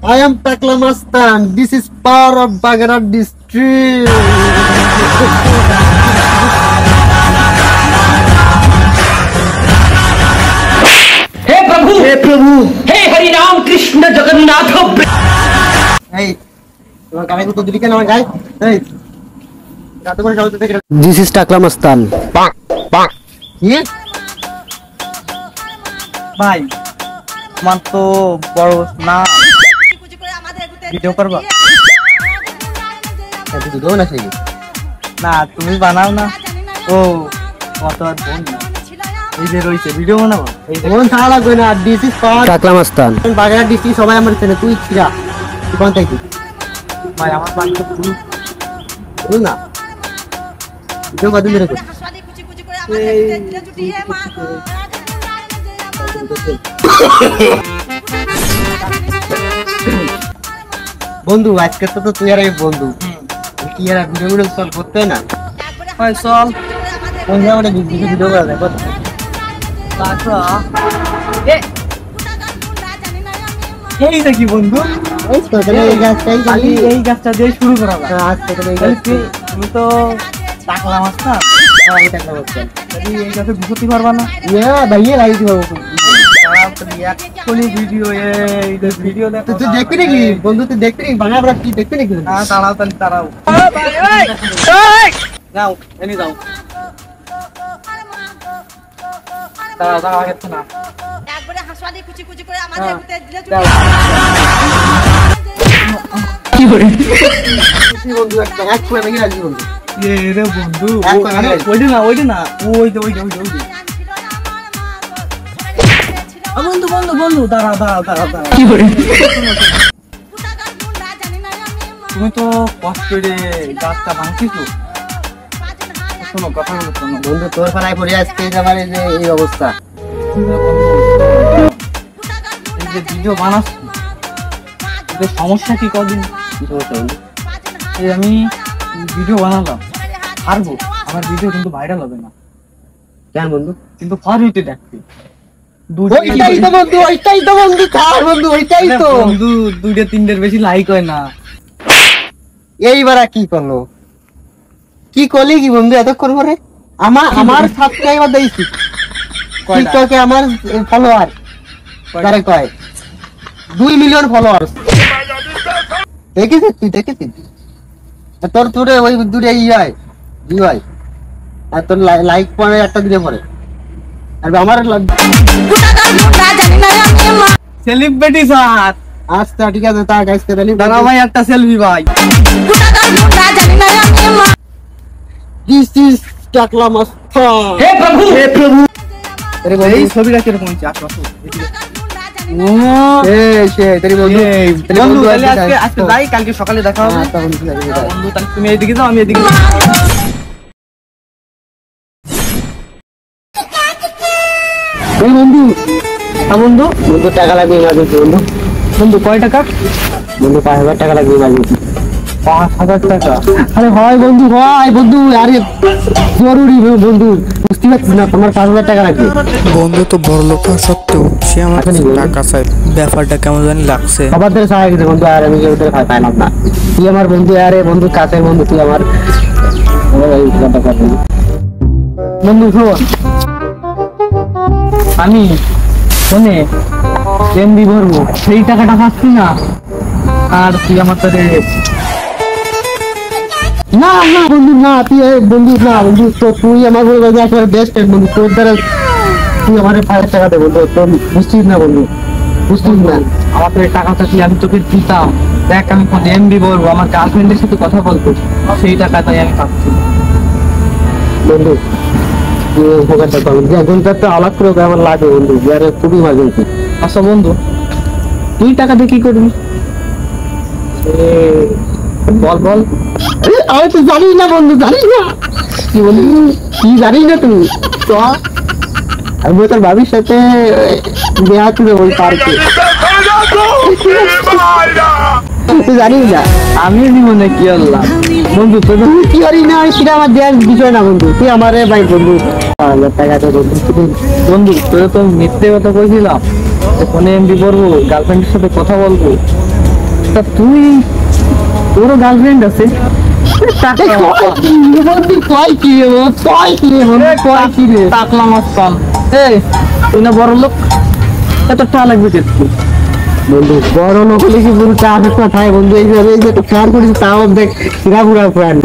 I am Takla Mastan. This is power of Bagarat district. Hey Prabhu, hey Prabhu, hey Hari Ram Krishna Jagannath. Hey, তোমার কানে তো দিলি কেন আমার গায়? এই, রাত করে যাও তো দেখে। This is Takla Mastan. Bang, bang. কি? ভাই তোমার তো বড় না ভিডিও করবা ভিডিও না সেই না তুমি বানাও না ও কত আর বোন না এই যে রইছে ভিডিও বানাবো এই যে কোন ছাড়া লাগবে না দিস ইজ পাওয়ার টাকলা মাস্তান বাগেরহাট ডিস্ট্রিক্ট সবাই আমার চেনে তুই ছিড়া তুই কোন থেকে ভাই আমার বাড়ি তো তুই না ভিডিও কত মেরে কর বন্ধু আজকে তো তুই আর এই বন্ধু কি আর ভিডিও ভিডিও চল করতে না ভাই চল কোন জায়গাটা ভিডিও করা যায় কত তাকরা এই দেখি বন্ধু এই তো তাহলে এই গাছটাই খালি এই গাছটা দিয়ে শুরু করা যায় আজকে তাহলে এই গাছ তুমি তো টাকলা মাছ না এই টাকলা মাস্তান এই গাছে ঘুরতে পারবা না ইয়া ভাইয়া লাইতে পাবো ভিডিও এই ভিডিও তুই দেখবি নাকি বন্ধু তুই দেখবি নাকি বাংলা আমরা কি দেখবি নাকি তাড়াও তাহলে তাড়াও যাও এনে যাও তাড়াও তাড়াও আগে না একবারে হাসওয়াদি কুচি কুচি করে আমাদের ভিতরে দিলে কি করে বন্ধু একটা এক করে দেখি আসবি বন্ধু রে বন্ধু ওইটা না ওই বন্ধু বন্ধু বন্ধু দাঁড়াও কি করে তুমি তো কষ্ট করে গাছটা ভাঙছিস শোনো কথা বলো শোনো বন্ধু তোর পাড়ায় পড়ে আজকে আমার এই যে এই অবস্থা এই যে ভিডিও বানাচ্ছ সমস্যা কি কদিন এই আমি ভিডিও বানালাম পারবো আমার ভিডিও কিন্তু ভাইরাল হবে না কেন বন্ধু কিন্তু ফার হইতে দেখতে ওইটাই তো বন্ধু কার বন্ধু ওইটাই তো বন্ধু 2-3 বেশি লাইক হয় না এইবার কি করলো কি করলি কি বন্ধু এতক্ষণ পরে আমার সাবস্ক্রাইবার দিয়েছি টিকটকে আমার ফলোয়ার যারা কয় 2 মিলিয়ন ফলোয়ার দেখেছিস তুই তোর তোরে ওই দূরে ই হয় আর তোর লাইক পরে একটা দিলে পরে আর আমার সেলিব্রিটি স্যার আচ্ছা ঠিক আছে তা গাইস কে দিলি দাঁড়াও ভাই একটা সেলফি ভাই দিস ইজ টাকলা মাস্তান हे प्रभु, हे प्रभु। तेरे এই বন্ধু ছবিটা কিরকম হচ্ছে আসো তেরি বন্ধু বন্ধু তাহলে আজকে যাই কালকে সকালে দেখা হবে বন্ধু তাহলে তুমি এইদিকে যাও আমি এদিকে বন্ধু বন্ধু বন্ধু টাকা লাগবে ইমার্জেন্সি বন্ধু কয় টাকা বন্ধু 5000 টাকা লাগবে ইমার্জেন্সি 5000 টাকা আরে হয় বন্ধু আরে জরুরি বন্ধু বুঝতে পারছিস না তোমার 5000 টাকা লাগবে বন্ধু তো বড় লোক হওয়া সত্ত্বেও সে আমার কাছে টাকা চাই ব্যাপারটা কেমন জানি লাগছে সবার ধরে সাহায্য গেছে বন্ধু আর আমি ওদের পাইলাম না তুই আমার বন্ধু আরে বন্ধু কাছের বন্ধু তুই আমার বন্ধু শোন আমি শোনে এমবি ভরবো সেই টাকাটা পাচ্ছি না আর তুই আমার সাথে না বন্ধু না তুই বন্ধু তো তুই আমার বলবো একবার বেস্ট বন্ধু তোর দ্বারা তুই আমার 5000 টাকা দে বন্ধু তোর বুঝছিস না বন্ধু বুঝছিস না আমাদের টাকাটা কি আমি তোকে দিতাম দেখ আমি কোন এমবি ভরবো আমার গার্লফ্রেন্ডের সাথে কথা বলবো সেই টাকাটাই আমি পাচ্ছি বন্ধু তুই উপকারটা করবি ঘন্টা তো আলাদা করে আমার লাগে বন্ধু আরে খুবই ইমার্জেন্সি আচ্ছা বন্ধু তুই টাকা দিয়ে কি করবি বল আমি তো জানি না বন্ধু কি বন্ধু কি জানিস না তুই তো আমি তোর ভাবির সাথে দেয়া ছিল ওই পার্কে তুই জানিস না আমি জীবনে কি আল্লাহ বন্ধু তোর কি জানি না সেটা আমার দেওয়ার বিষয় না বন্ধু তুই আমার ভাই বন্ধু 5000 টাকা তো বন্ধু তোরা তো মিথ্যে কথা কইছিলাম ফোনে এমবি করবো গার্লফ্রেন্ডের সাথে কথা বলবো তা তুই তোরও গার্লফ্রেন্ড আছে? বন্ধু কয় কি রে বন্ধু, কয় কি রে বন্ধু, কয় কি রে? টাকলা মাছ পান। এই তুই না বড় লোক, এত টাকা লাগবে দেখতে। বন্ধু বড় লোক হলে কি বন্ধু চা কোথায় বন্ধু, এই যে একটু ফ্যান করেছি তাও দেখ পুরা ফ্যান।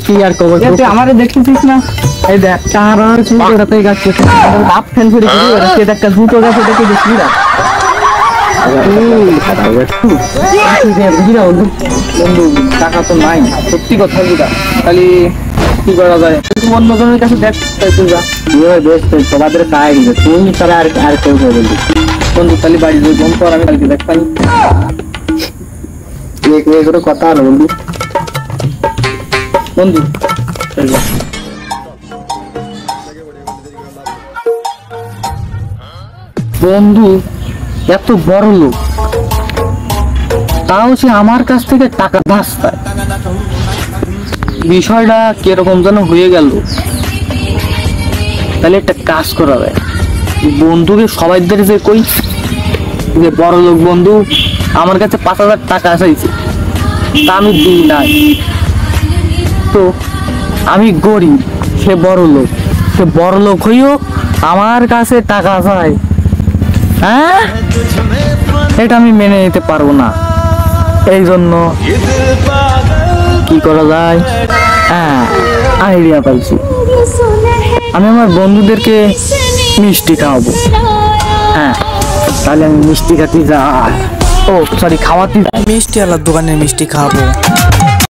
কি আর খবর? তুই আমারে দেখতেছিস না? এই দেখ টাহার চুলটাতেই গাছ হাফ ফ্যান করে দিবি, সে একটা জুতো গাছে দেখে দেখবি না? বন্ধু টাকা তো নাই, সত্যি কথা বুঝা। খালি কি করা যায়, তুই অন্যজনের কাছে দেখ, তুই যা। বেশ তোমাদের তাই তুমি তারা আর কেউ বন্ধু। বন্ধু খালি বাড়ি যাই ফোন কর, আমি কালকে দেখ পাই। এগুলো কথা হলো বন্ধু। বন্ধু এই যা। বন্ধু এত বড় লোক, তাও সে আমার কাছ থেকে টাকা ধার চায়। বিষয়টা কিরকম যেন হয়ে গেল। তাহলে একটা কাজ করা যায়, বন্ধুকে সবাই যে কই যে বড় লোক বন্ধু আমার কাছে 5,000 টাকা চাইছে, তা আমি দিই নাই। তো আমি গরিব, সে বড় লোক, সে বড় লোক হইও আমার কাছে টাকা চায়। হ্যাঁ, এটা আমি মেনে নিতে পারবো না। এই জন্য কি করা যায়? হ্যাঁ, আইডিয়া পাইছি। আমি আমার বন্ধুদেরকে মিষ্টি খাওয়াবো। হ্যাঁ, তাহলে আমি মিষ্টি খাতে যাই। ও সরি, খাওয়াতে যাই। মিষ্টি আলার দোকানে মিষ্টি খাবো।